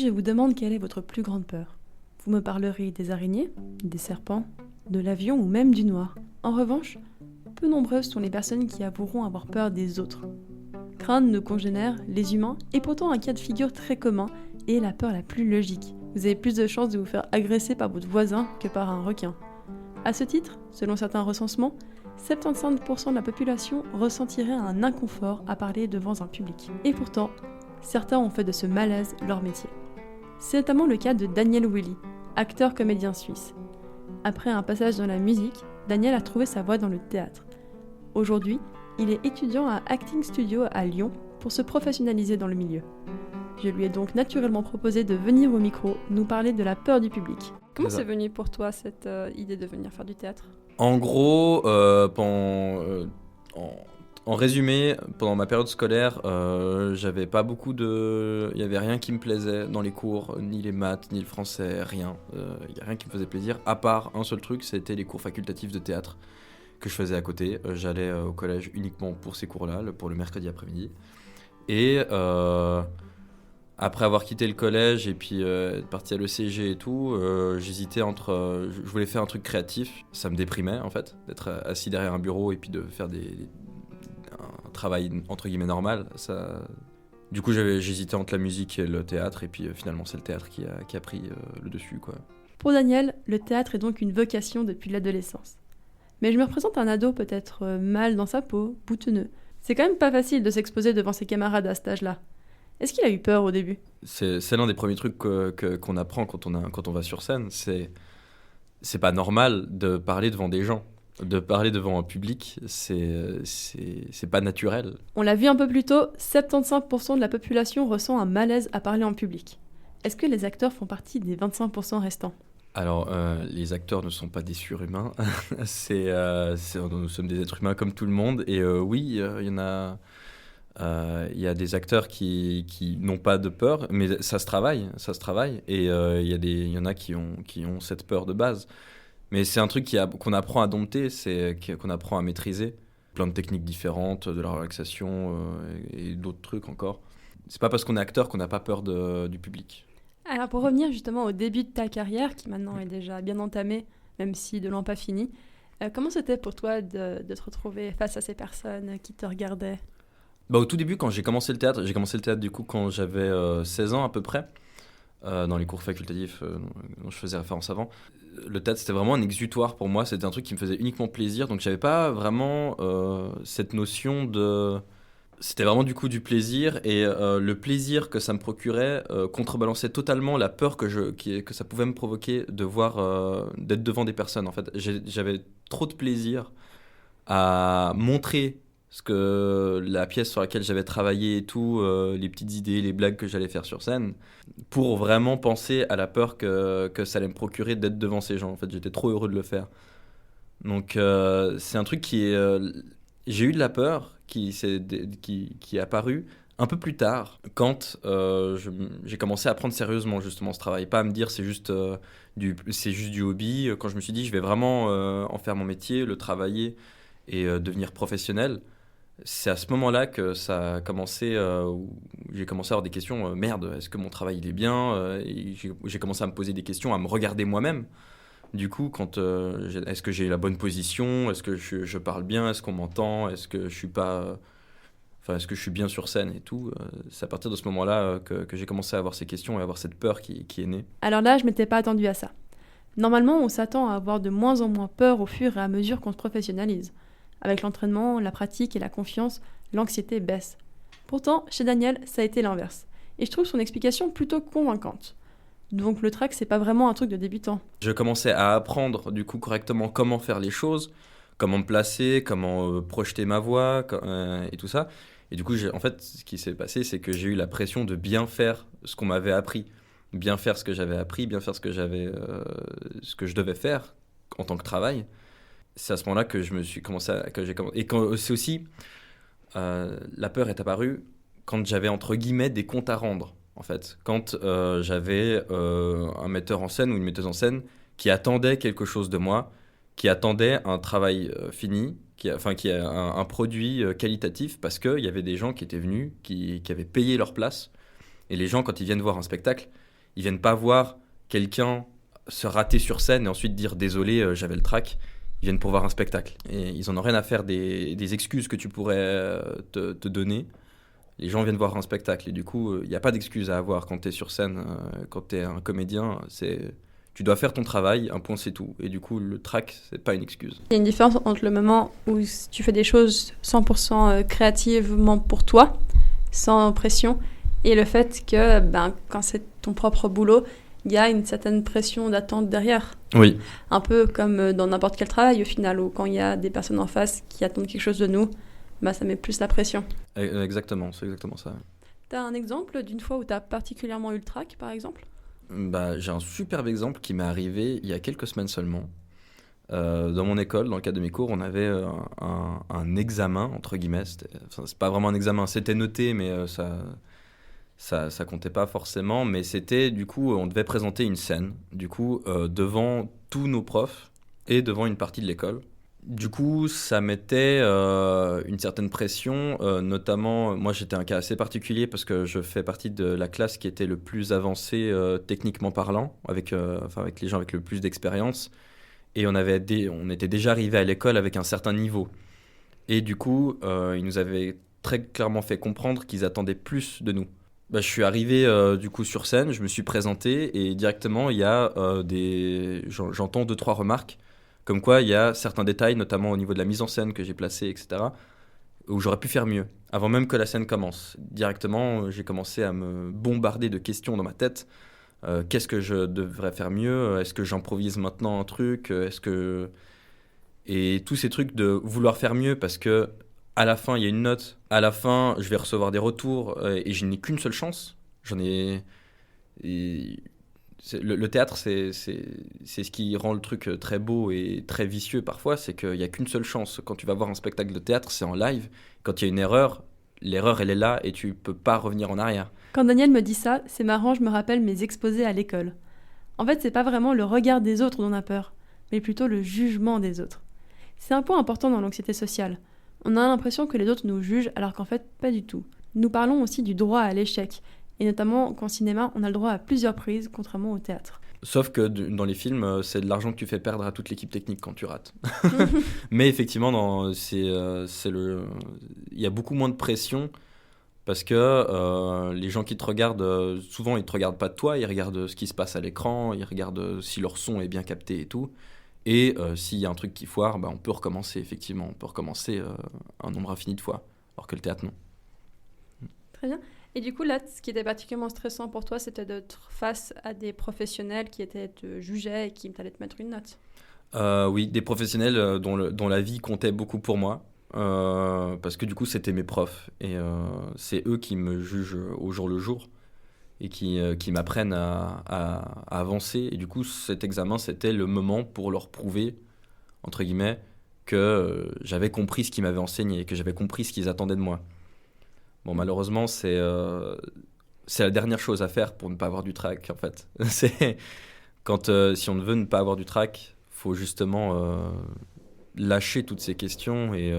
je vous demande quelle est votre plus grande peur, vous me parlerez des araignées, des serpents, de l'avion ou même du noir. En revanche, peu nombreuses sont les personnes qui avoueront avoir peur des autres. Craindre nos congénères, les humains, est pourtant un cas de figure très commun et la peur la plus logique. Vous avez plus de chances de vous faire agresser par votre voisin que par un requin. À ce titre, selon certains recensements, 75% de la population ressentirait un inconfort à parler devant un public. Et pourtant, certains ont fait de ce malaise leur métier. C'est notamment le cas de Daniel Willy, acteur-comédien suisse. Après un passage dans la musique, Daniel a trouvé sa voie dans le théâtre. Aujourd'hui, il est étudiant à Acting Studio à Lyon pour se professionnaliser dans le milieu. Je lui ai donc naturellement proposé de venir au micro nous parler de la peur du public. Comment c'est venu pour toi cette idée de venir faire du théâtre ? En gros, en résumé, pendant ma période scolaire, j'avais pas beaucoup de... Il y avait rien qui me plaisait dans les cours, ni les maths, ni le français, rien. Il y a rien qui me faisait plaisir, à part un seul truc, c'était les cours facultatifs de théâtre que je faisais à côté. J'allais au collège uniquement pour ces cours-là, pour le mercredi après-midi. Et après avoir quitté le collège et puis être parti à l'ECG et tout, j'hésitais entre... je voulais faire un truc créatif, ça me déprimait en fait, d'être assis derrière un bureau et puis de faire un travail entre guillemets normal. Ça... Du coup j'hésitais entre la musique et le théâtre et puis finalement c'est le théâtre qui a pris le dessus, quoi. Pour Daniel, le théâtre est donc une vocation depuis l'adolescence. Mais je me représente un ado peut-être mal dans sa peau, boutonneux. C'est quand même pas facile de s'exposer devant ses camarades à cet âge-là. Est-ce qu'il a eu peur au début ? C'est l'un des premiers trucs qu'on apprend quand on va sur scène. C'est pas normal de parler devant des gens. De parler devant un public, c'est pas naturel. On l'a vu un peu plus tôt, 75% de la population ressent un malaise à parler en public. Est-ce que les acteurs font partie des 25% restants ? Alors, les acteurs ne sont pas des surhumains. Nous sommes des êtres humains comme tout le monde. Et oui, il y en a... Il y a des acteurs qui n'ont pas de peur, mais ça se travaille. Et il y en a qui ont cette peur de base. Mais c'est un truc qu'on apprend à dompter, qu'on apprend à maîtriser. Plein de techniques différentes, de la relaxation et d'autres trucs encore. C'est pas parce qu'on est acteur qu'on n'a pas peur du public. Alors pour revenir justement au début de ta carrière, qui maintenant est déjà bien entamée, même si de loin pas finie, comment c'était pour toi de te retrouver face à ces personnes qui te regardaient ? Au tout début, quand j'ai commencé le théâtre du coup quand j'avais 16 ans à peu près, dans les cours facultatifs dont je faisais référence avant. Le théâtre, c'était vraiment un exutoire pour moi, c'était un truc qui me faisait uniquement plaisir, donc j'avais pas vraiment cette notion de... C'était vraiment du coup du plaisir, et le plaisir que ça me procurait contrebalançait totalement la peur que ça pouvait me provoquer d'être devant des personnes. En fait, j'avais trop de plaisir à montrer la pièce sur laquelle j'avais travaillé et tout, les petites idées, les blagues que j'allais faire sur scène, pour vraiment penser à la peur que ça allait me procurer d'être devant ces gens. En fait, j'étais trop heureux de le faire. Donc c'est un truc j'ai eu de la peur qui est apparue un peu plus tard, quand j'ai commencé à prendre sérieusement justement ce travail, pas à me dire c'est juste du hobby. Quand je me suis dit je vais vraiment en faire mon métier, le travailler et devenir professionnel, c'est à ce moment-là que ça a commencé, où j'ai commencé à avoir des questions, merde, est-ce que mon travail il est bien, et j'ai commencé à me poser des questions, à me regarder moi-même. Du coup, est-ce que j'ai la bonne position, est-ce que je parle bien, est-ce qu'on m'entend, est-ce que je suis bien sur scène et tout. C'est à partir de ce moment-là que j'ai commencé à avoir ces questions et à avoir cette peur qui est née. Alors là, je m'étais pas attendu à ça. Normalement, on s'attend à avoir de moins en moins peur au fur et à mesure qu'on se professionnalise. Avec l'entraînement, la pratique et la confiance, l'anxiété baisse. Pourtant, chez Daniel, ça a été l'inverse. Et je trouve son explication plutôt convaincante. Donc le track, c'est pas vraiment un truc de débutant. Je commençais à apprendre du coup correctement comment faire les choses, comment me placer, comment projeter ma voix et tout ça. Et du coup, en fait, ce qui s'est passé, c'est que j'ai eu la pression de bien faire ce qu'on m'avait appris. Bien faire ce que j'avais appris, bien faire ce que je devais faire en tant que travail. C'est à ce moment-là que j'ai commencé. Et c'est aussi, la peur est apparue quand j'avais entre guillemets des comptes à rendre. En fait, quand j'avais un metteur en scène ou une metteuse en scène qui attendait quelque chose de moi, qui attendait un travail fini, qui a un produit qualitatif, parce qu'il y avait des gens qui étaient venus, qui avaient payé leur place. Et les gens, quand ils viennent voir un spectacle, Ils viennent pas voir quelqu'un se rater sur scène et ensuite dire désolé, j'avais le trac. Ils viennent pour voir un spectacle. Et ils en ont rien à faire des excuses que tu pourrais te donner. Les gens viennent voir un spectacle. Et du coup, il n'y a pas d'excuses à avoir quand tu es sur scène, quand tu es un comédien. Tu dois faire ton travail, un point c'est tout. Et du coup, le trac, c'est pas une excuse. Il y a une différence entre le moment où tu fais des choses 100% créativement pour toi, sans pression, et le fait que quand c'est ton propre boulot, il y a une certaine pression d'attente derrière. Oui. Un peu comme dans n'importe quel travail au final, où quand il y a des personnes en face qui attendent quelque chose de nous, ça met plus la pression. Exactement, c'est exactement ça. T'as un exemple d'une fois où t'as particulièrement eu le trac, par exemple ? J'ai un superbe exemple qui m'est arrivé il y a quelques semaines seulement. Dans mon école, dans le cadre de mes cours, on avait un examen, entre guillemets. C'est pas vraiment un examen, c'était noté, mais ça comptait pas forcément. Mais c'était, du coup, on devait présenter une scène, du coup, devant tous nos profs et devant une partie de l'école. Du coup, ça mettait une certaine pression, notamment, moi j'étais un cas assez particulier parce que je fais partie de la classe qui était le plus avancée techniquement parlant, avec les gens avec le plus d'expérience, et on était déjà arrivé à l'école avec un certain niveau. Et du coup, ils nous avaient très clairement fait comprendre qu'ils attendaient plus de nous. Je suis arrivé du coup sur scène, je me suis présenté et directement il y a j'entends 2-3 remarques. Comme quoi, il y a certains détails, notamment au niveau de la mise en scène que j'ai placée, etc., où j'aurais pu faire mieux, avant même que la scène commence. Directement, j'ai commencé à me bombarder de questions dans ma tête. Qu'est-ce que je devrais faire mieux ? Est-ce que j'improvise maintenant un truc ? Et tous ces trucs de vouloir faire mieux, parce que à la fin, il y a une note. À la fin, je vais recevoir des retours, et je n'ai qu'une seule chance. Le théâtre, c'est ce qui rend le truc très beau et très vicieux parfois, c'est qu'il n'y a qu'une seule chance. Quand tu vas voir un spectacle de théâtre, c'est en live. Quand il y a une erreur, l'erreur, elle est là et tu peux pas revenir en arrière. Quand Daniel me dit ça, c'est marrant, je me rappelle mes exposés à l'école. En fait, c'est pas vraiment le regard des autres dont on a peur, mais plutôt le jugement des autres. C'est un point important dans l'anxiété sociale. On a l'impression que les autres nous jugent, alors qu'en fait, pas du tout. Nous parlons aussi du droit à l'échec. Et notamment qu'en cinéma, on a le droit à plusieurs prises, contrairement au théâtre. Sauf que dans les films, c'est de l'argent que tu fais perdre à toute l'équipe technique quand tu rates. Mais effectivement, il y a beaucoup moins de pression parce que les gens qui te regardent, souvent ils te regardent pas de toi, ils regardent ce qui se passe à l'écran, ils regardent si leur son est bien capté et tout. Et s'il y a un truc qui foire, on peut recommencer, effectivement. On peut recommencer un nombre infini de fois, alors que le théâtre, non. Très bien. Et du coup, là, ce qui était particulièrement stressant pour toi, c'était d'être face à des professionnels qui te jugeaient et qui allaient te mettre une note. Oui, des professionnels dont la vie comptait beaucoup pour moi, parce que du coup, c'était mes profs. Et c'est eux qui me jugent au jour le jour et qui m'apprennent à avancer. Et du coup, cet examen, c'était le moment pour leur prouver, entre guillemets, que j'avais compris ce qu'ils m'avaient enseigné, que j'avais compris ce qu'ils attendaient de moi. Bon, malheureusement, c'est la dernière chose à faire pour ne pas avoir du trac, en fait. C'est si on veut ne pas avoir du trac, faut justement lâcher toutes ces questions et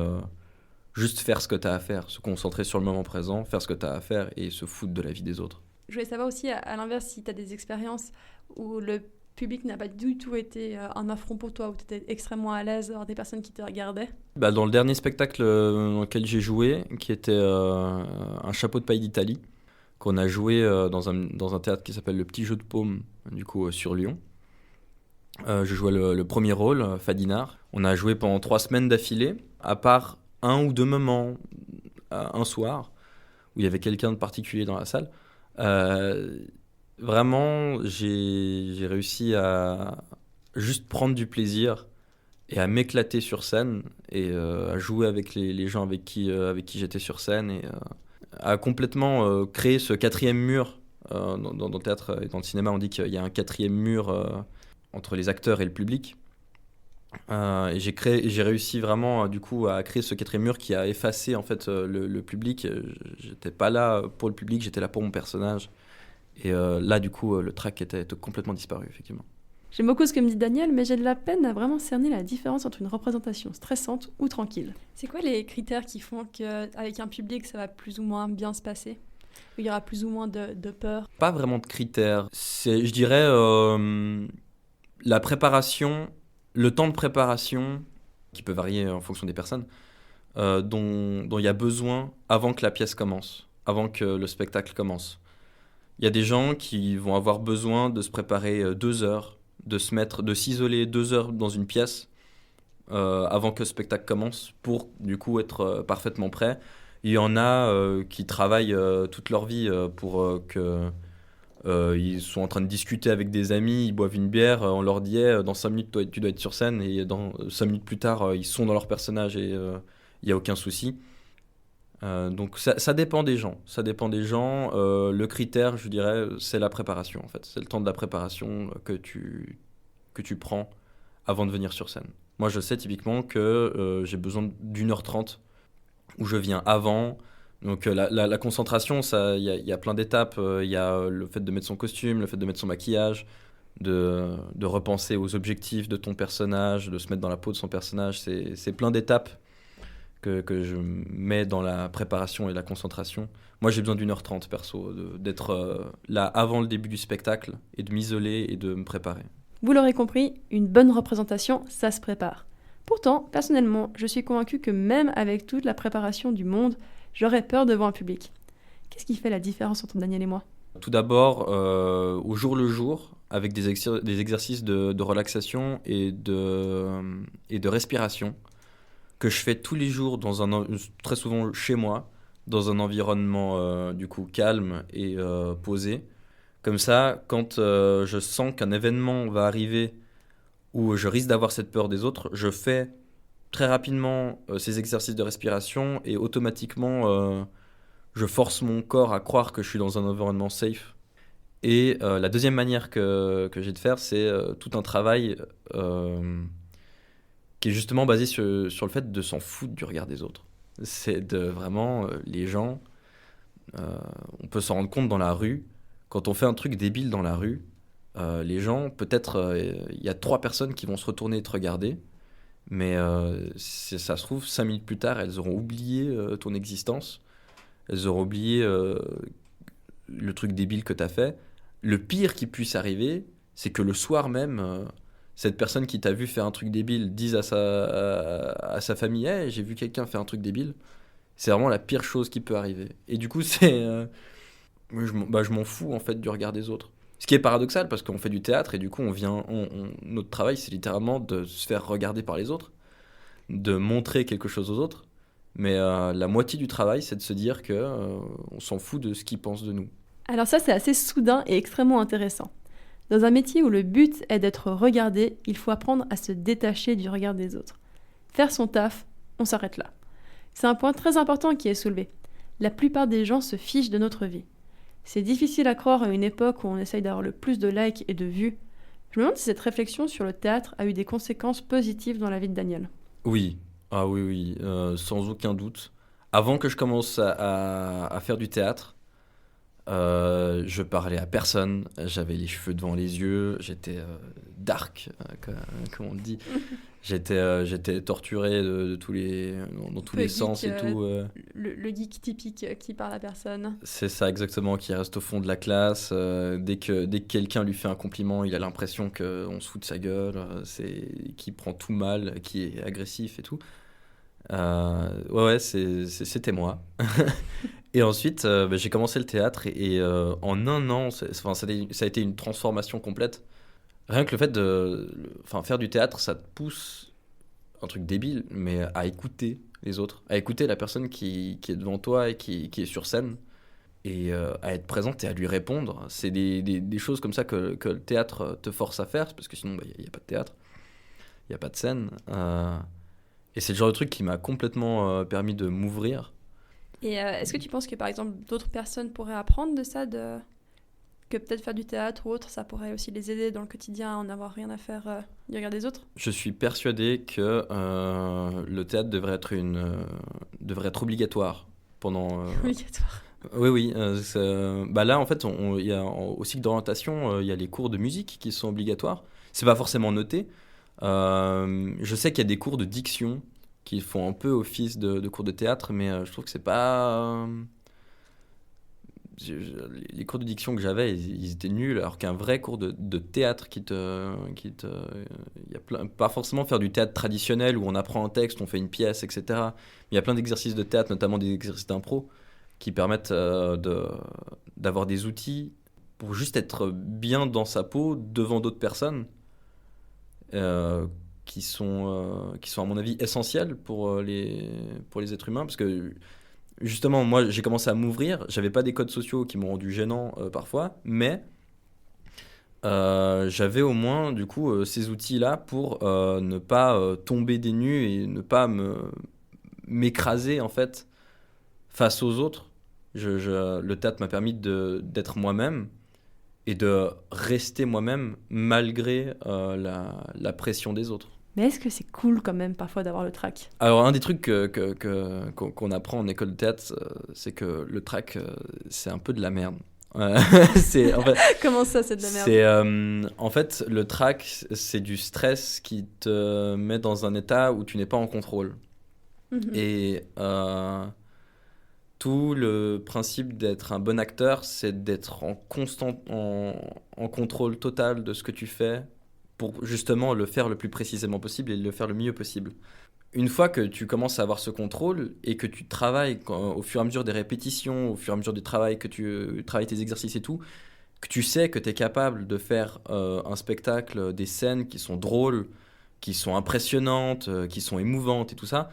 juste faire ce que tu as à faire, se concentrer sur le moment présent, faire ce que tu as à faire et se foutre de la vie des autres. Je voulais savoir aussi, à l'inverse, si tu as des expériences où le public n'a pas du tout été un affront pour toi, où tu étais extrêmement à l'aise, avoir des personnes qui te regardaient. Dans le dernier spectacle dans lequel j'ai joué, qui était un chapeau de paille d'Italie, qu'on a joué dans un théâtre qui s'appelle le Petit Jeu de Paume, du coup sur Lyon. Je jouais le premier rôle, Fadinard. On a joué pendant 3 semaines d'affilée, à part 1 ou 2 moments, un soir, où il y avait quelqu'un de particulier dans la salle. Vraiment, j'ai réussi à juste prendre du plaisir et à m'éclater sur scène et à jouer avec les gens avec qui j'étais sur scène et à complètement créer ce 4e mur. Dans le théâtre et dans le cinéma, on dit qu'il y a un 4e mur entre les acteurs et le public. Et j'ai réussi vraiment du coup à créer ce 4e mur qui a effacé en fait le public. J'étais pas là pour le public, j'étais là pour mon personnage. Et là, du coup, le trac était complètement disparu, effectivement. J'aime beaucoup ce que me dit Daniel, mais j'ai de la peine à vraiment cerner la différence entre une représentation stressante ou tranquille. C'est quoi les critères qui font qu'avec un public, ça va plus ou moins bien se passer ? Il y aura plus ou moins de peur. Pas vraiment de critères. C'est, je dirais, la préparation, le temps de préparation, qui peut varier en fonction des personnes, dont il y a besoin avant que la pièce commence, avant que le spectacle commence. Il y a des gens qui vont avoir besoin de se préparer 2 heures, de s'isoler 2 heures dans une pièce avant que le spectacle commence pour du coup être parfaitement prêt. Il y en a qui travaillent toute leur vie pour que ils sont en train de discuter avec des amis, ils boivent une bière, on leur dit dans 5 minutes tu dois être sur scène et dans 5 minutes plus tard ils sont dans leur personnage et il n'y a aucun souci. Donc ça dépend des gens. Ça dépend des gens. Le critère, je dirais, c'est la préparation en fait. C'est le temps de la préparation que tu prends avant de venir sur scène. Moi je sais typiquement que j'ai besoin d'1h30 où je viens avant. Donc la concentration, il y a plein d'étapes. Il y a le fait de mettre son costume, le fait de mettre son maquillage, de repenser aux objectifs de ton personnage, de se mettre dans la peau de son personnage. C'est plein d'étapes que je mets dans la préparation et la concentration. Moi, j'ai besoin d'1h30 perso, d'être là avant le début du spectacle et de m'isoler et de me préparer. Vous l'aurez compris, une bonne représentation, ça se prépare. Pourtant, personnellement, je suis convaincue que même avec toute la préparation du monde, j'aurais peur devant un public. Qu'est-ce qui fait la différence entre Daniel et moi ? Tout d'abord, au jour le jour, avec des exercices de relaxation et de respiration, que je fais tous les jours, très souvent chez moi, dans un environnement du coup calme et posé. Comme ça, quand je sens qu'un événement va arriver où je risque d'avoir cette peur des autres, je fais très rapidement ces exercices de respiration et automatiquement je force mon corps à croire que je suis dans un environnement safe. Et la deuxième manière que j'ai de faire, c'est tout un travail qui est justement basé sur le fait de s'en foutre du regard des autres. C'est de vraiment, les gens, on peut s'en rendre compte dans la rue, quand on fait un truc débile dans la rue, les gens, peut-être, il y a 3 personnes qui vont se retourner et te regarder, mais si ça se trouve, 5 minutes plus tard, elles auront oublié ton existence, elles auront oublié le truc débile que tu as fait. Le pire qui puisse arriver, c'est que le soir même, cette personne qui t'a vu faire un truc débile dise à sa famille hey, j'ai vu quelqu'un faire un truc débile. C'est vraiment la pire chose qui peut arriver. Et du coup, je m'en fous en fait du regard des autres. Ce qui est paradoxal parce qu'on fait du théâtre et du coup, notre travail, c'est littéralement de se faire regarder par les autres, de montrer quelque chose aux autres. Mais la moitié du travail, c'est de se dire qu'on s'en fout de ce qu'ils pensent de nous. Alors ça, c'est assez soudain et extrêmement intéressant. Dans un métier où le but est d'être regardé, il faut apprendre à se détacher du regard des autres. Faire son taf, on s'arrête là. C'est un point très important qui est soulevé. La plupart des gens se fichent de notre vie. C'est difficile à croire à une époque où on essaye d'avoir le plus de likes et de vues. Je me demande si cette réflexion sur le théâtre a eu des conséquences positives dans la vie de Daniel. Oui, ah oui, sans aucun doute. Avant que je commence à faire du théâtre, je parlais à personne, j'avais les cheveux devant les yeux, j'étais dark, comme on dit. J'étais torturé dans tous les sens et tout. Le geek typique qui parle à personne. C'est ça exactement, qui reste au fond de la classe. Dès que quelqu'un lui fait un compliment, il a l'impression qu'on se fout de sa gueule, qui prend tout mal, qui est agressif et tout. Ouais, c'était moi. Et ensuite, j'ai commencé le théâtre et en un an, ça a été une transformation complète. Rien que le fait de faire du théâtre, ça te pousse, un truc débile, mais à écouter les autres, à écouter la personne qui est devant toi et qui est sur scène, et à être présente et à lui répondre. C'est des choses comme ça que le théâtre te force à faire, parce que sinon, il n'y a pas de théâtre, il n'y a pas de scène. Et c'est le genre de truc qui m'a complètement permis de m'ouvrir. Et est-ce que tu penses que, par exemple, d'autres personnes pourraient apprendre de ça, que peut-être faire du théâtre ou autre, ça pourrait aussi les aider dans le quotidien à en avoir rien à faire du regard des autres ? Je suis persuadé que le théâtre devrait être obligatoire pendant... Obligatoire. Oui. Là, en fait, au cycle d'orientation, il y a les cours de musique qui sont obligatoires. C'est pas forcément noté. Je sais qu'il y a des cours de diction qui font un peu office de cours de théâtre, mais je trouve que c'est pas les cours de diction que j'avais, ils étaient nuls, alors qu'un vrai cours de théâtre il y a pas forcément faire du théâtre traditionnel où on apprend un texte, on fait une pièce, etc. Il y a plein d'exercices de théâtre, notamment des exercices d'impro, qui permettent d'avoir des outils pour juste être bien dans sa peau devant d'autres personnes, euh, qui sont à mon avis essentiels pour les êtres humains, parce que justement, moi, j'ai commencé à m'ouvrir. J'avais pas des codes sociaux qui m'ont rendu gênant parfois, mais j'avais au moins, du coup, ces outils-là pour ne pas tomber des nues et ne pas m'écraser, en fait, face aux autres. Le théâtre m'a permis d'être moi-même et de rester moi-même malgré la pression des autres. Mais est-ce que c'est cool quand même parfois d'avoir le trac? Alors, un des trucs qu'on apprend en école de théâtre, c'est que le track, c'est un peu de la merde. Euh, en fait, Comment ça, c'est de la merde? en fait, le track, c'est du stress qui te met dans un état où tu n'es pas en contrôle. Mhm. Et tout le principe d'être un bon acteur, c'est d'être en contrôle total de ce que tu fais pour justement le faire le plus précisément possible et le faire le mieux possible. Une fois que tu commences à avoir ce contrôle et que tu travailles au fur et à mesure des répétitions, au fur et à mesure du travail, que tu travailles tes exercices et tout, que tu sais que tu es capable de faire un spectacle, des scènes qui sont drôles, qui sont impressionnantes, qui sont émouvantes et tout ça,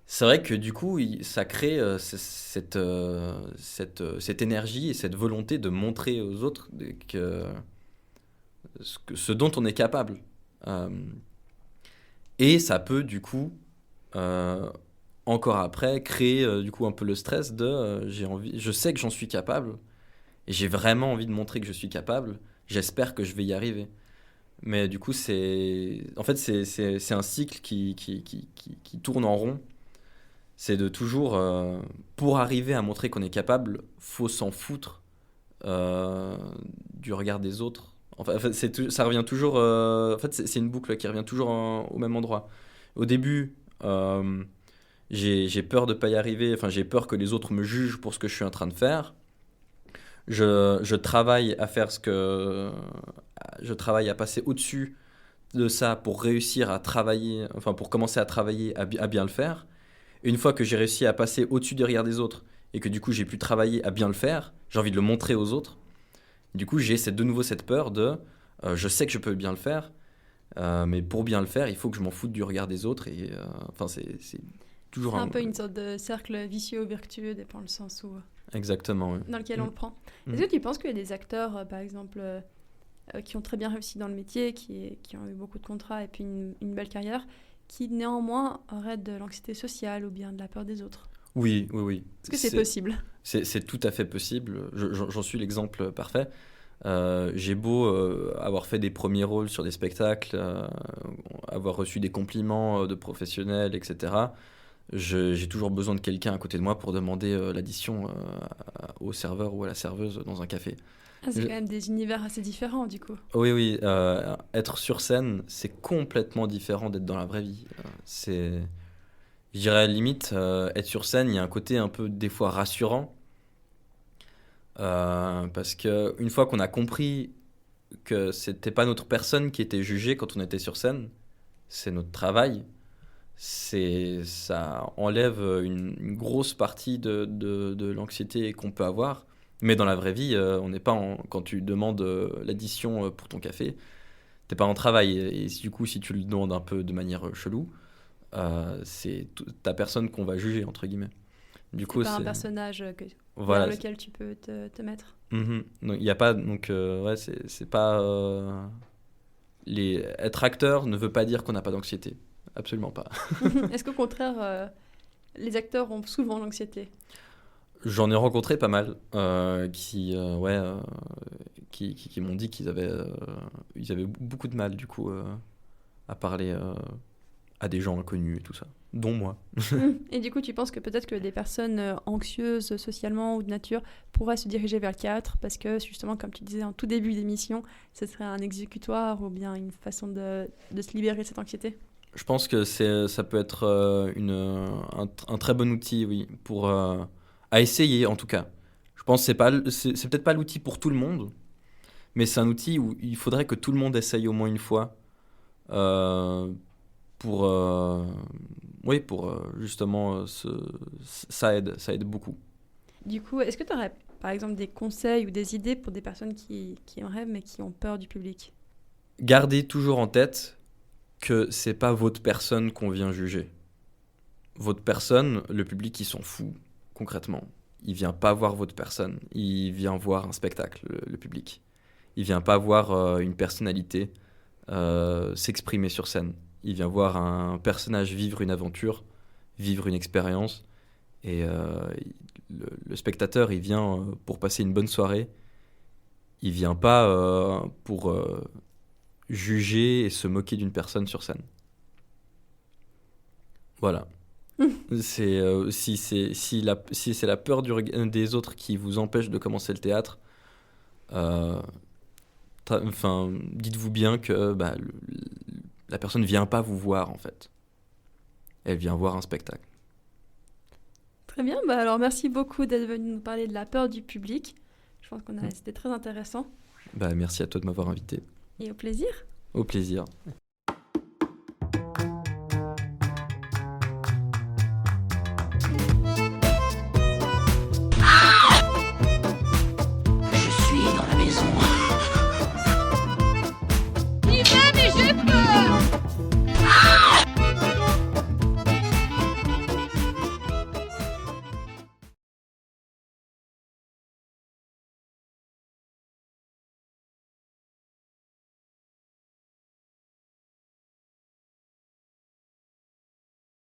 c'est vrai que du coup, ça crée cette énergie et cette volonté de montrer aux autres ce dont on est capable. Euh, et ça peut du coup, euh, encore après, créer du coup un peu le stress de je sais que j'en suis capable et j'ai vraiment envie de montrer que je suis capable. J'espère que je vais y arriver. Mais du coup, c'est un cycle qui tourne en rond. C'est de toujours, pour arriver à montrer qu'on est capable, faut s'en foutre euh, du regard des autres. Enfin, ça revient toujours. En fait, c'est une boucle qui revient toujours au même endroit. Au début, j'ai peur de pas y arriver. Enfin, j'ai peur que les autres me jugent pour ce que je suis en train de faire. Je travaille à faire je travaille à passer au-dessus de ça pour réussir à travailler. Enfin, pour commencer à travailler à bien le faire. Et une fois que j'ai réussi à passer au-dessus des regards des autres et que du coup j'ai pu travailler à bien le faire, j'ai envie de le montrer aux autres. Du coup, j'ai de nouveau cette peur de je sais que je peux bien le faire, mais pour bien le faire, il faut que je m'en foute du regard des autres. Et enfin, c'est toujours C'est un peu une sorte de cercle vicieux ou vertueux, dépend le sens où, Exactement, oui. dans lequel on le prend. Mm. Est-ce que tu penses qu'il y a des acteurs, par exemple, qui ont très bien réussi dans le métier, qui ont eu beaucoup de contrats et puis une belle carrière, qui néanmoins auraient de l'anxiété sociale ou bien de la peur des autres? Oui, oui, oui. Est-ce que c'est possible? C'est tout à fait possible. J'en suis l'exemple parfait. J'ai beau avoir fait des premiers rôles sur des spectacles, avoir reçu des compliments de professionnels, etc. J'ai toujours besoin de quelqu'un à côté de moi pour demander l'addition au serveur ou à la serveuse dans un café. Ah, c'est Je- quand même des univers assez différents, du coup. Oui, oui, être sur scène, c'est complètement différent d'être dans la vraie vie. Je dirais limite, être sur scène, il y a un côté un peu des fois rassurant, parce que une fois qu'on a compris que c'était pas notre personne qui était jugée quand on était sur scène, c'est notre travail. Ça enlève une grosse partie de l'anxiété qu'on peut avoir. Mais dans la vraie vie, on n'est pas quand tu demandes l'addition pour ton café, t'es pas en travail. Et du coup, si tu le demandes un peu de manière chelou, c'est ta personne qu'on va juger, entre guillemets. Du C'est coup, pas un c'est. personnage Voilà. vers lequel tu peux te mettre. Mhm. Donc, il y a pas. Donc, ouais, c'est pas. Être acteur ne veut pas dire qu'on n'a pas d'anxiété. Absolument pas. Est-ce qu'au contraire, les acteurs ont souvent l'anxiété? J'en ai rencontré pas mal qui m'ont dit ils avaient beaucoup de mal du coup à parler à des gens inconnus et tout ça, dont moi. Et du coup, tu penses que peut-être que des personnes anxieuses socialement ou de nature pourraient se diriger vers le théâtre parce que justement, comme tu disais en tout début d'émission, ce serait un exécutoire ou bien une façon de se libérer de cette anxiété? Je pense que ça peut être un très bon outil, oui, pour à essayer en tout cas. Je Je pense que c'est peut-être pas l'outil pour tout le monde, mais c'est un outil où il faudrait que tout le monde essaye au moins une fois euh, pour, oui, pour justement, ça aide beaucoup. Du coup, est-ce que tu aurais par exemple des conseils ou des idées pour des personnes qui aimeraient mais qui ont peur du public? Gardez toujours en tête que c'est pas votre personne qu'on vient juger. Votre personne, le public, il s'en fout concrètement. Il vient pas voir votre personne, il vient voir un spectacle, le public. Il vient pas voir une personnalité s'exprimer sur scène. Il vient voir un personnage vivre une aventure, vivre une expérience. Et le spectateur, il vient pour passer une bonne soirée. Il vient pas pour juger et se moquer d'une personne sur scène. Voilà. Si c'est la peur des autres qui vous empêche de commencer le théâtre, euh, dites-vous bien que la personne vient pas vous voir en fait. Elle vient voir un spectacle. Très bien, alors merci beaucoup d'être venu nous parler de la peur du public. Je pense c'était très intéressant Merci à toi de m'avoir invité. et au plaisir. Au plaisir.